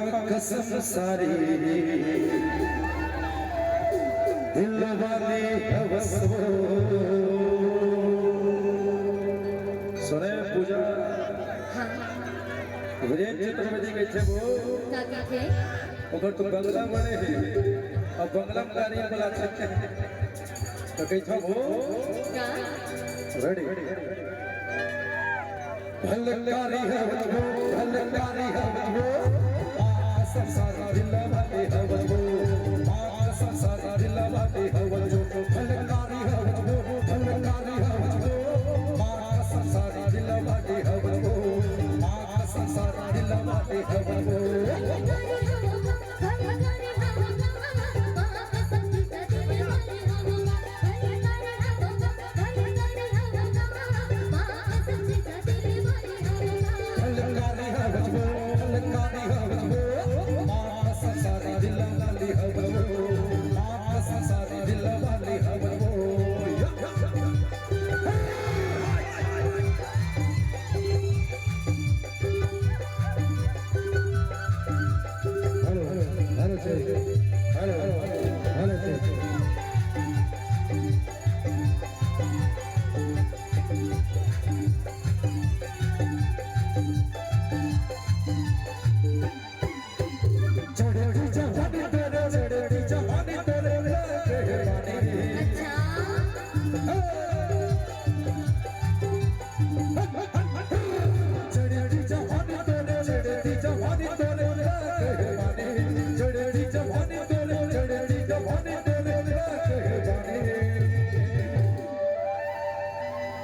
कसम सारी दिल वाली हवस वो सुने पूजा वीरेंद्र चतुर्वेदी के थे वो अगर तो बंगला बने हैं और बंगला कारी बोला सकते हैं तो कैसा वो रेडी भलकारी है वो भलकारी है वो संसार दिल वाले है वो संसार दिल वाले है वो भलकारी है वो भलकारी है वो संसार दिल वाले है वो संसार दिल वाले है वो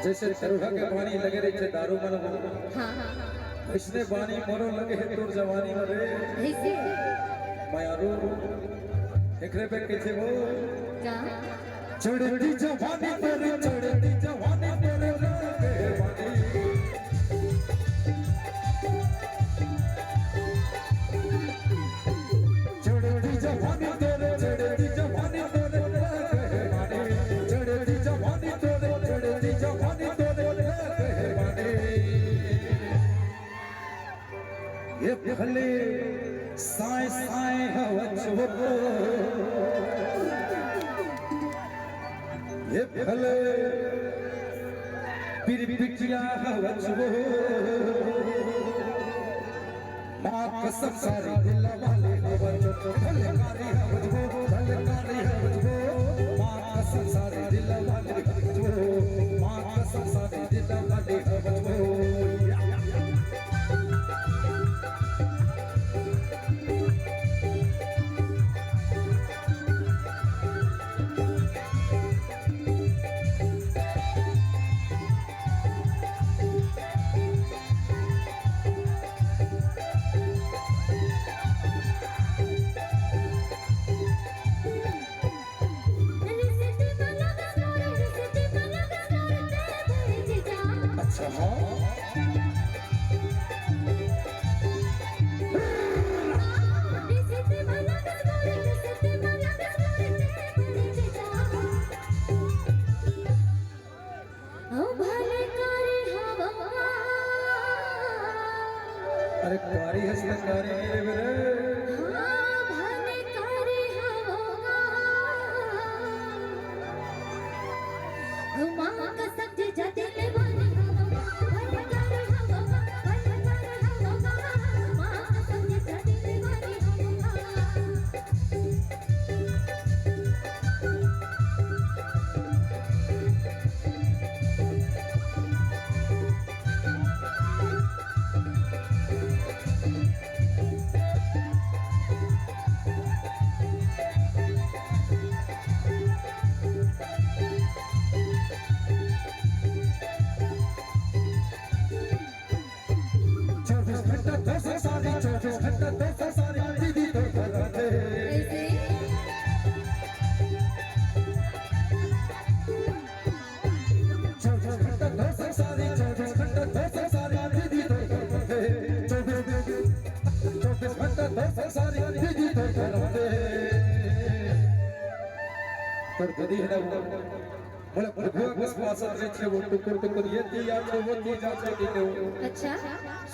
जैसे तरुहा के बानी लगे रहे दारू मन इसने बानी मरो लगे है तोर जवानी मरे मायारू एकरे पे कैसे वो चढ़ती जवानी तेरे चढ़ती जवानी तेरे लगे बानी चढ़ती जवानी तेरे चढ़ती जवानी तेरे लगे बानी चढ़ती जवानी तेरे चढ़ती जवानी ये भले साए साए हवच वो ये भले पिर पिटिया हवच वो माँ कसम सारी दिल वाले हवच वो भले कारी हवच वो भले कारी हवच वो माँ कसम सारी दिल वाले हवच वो माँ कसम सारी दिल वाले हवच वो अरे कारी हंसते कारी मेरे मेरे भाने कारी हवा घुमा का सब्जी जाते ले वाली हवा भाने कारी हवा भाने कारी हवा मां का सब्जी जाते ले वाली तर कधी हे मला प्रभू विश्वासात रेचे वो टुकुर टुकुर येती या तो वो ती जाचे ती तो अच्छा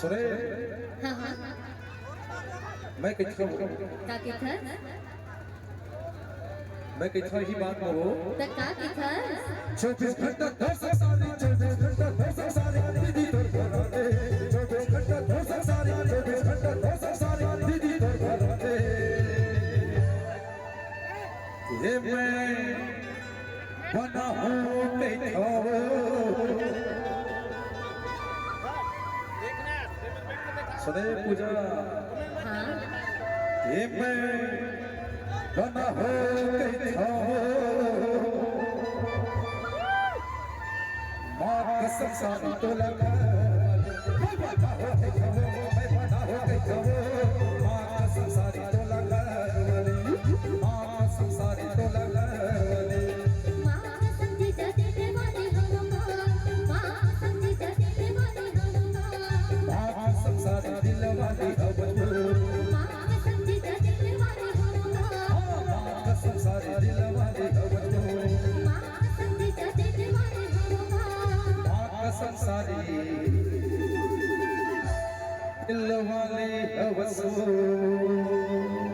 सुरे हां हां मैं कितना का किथस मैं कितना ही बात कहो त का किथस 24 घंटा 10 सारी 24 घंटा 10 सारी दीदी तोर घरा दे 24 घंटा 10 सारी 24 घंटा 10 सारी दीदी तोर घरा दे ये मैं बना हूँ देखो सुने पूजा हां ये मैं बना हूँ देखो माँ कसम सारी तो लगा मैं बना हूँ देखो माँ कसम सारी तो लगा माँ कसम सारी तो लगा मां समझी जाते वाली हम मां समझी जाते वाली हम माँ कसम सारी दिल वाली अब मां समझी जाते वाली हम माँ कसम सारी दिल वाली अब मां समझी जाते वाली हम माँ कसम सारी दिल वाली अब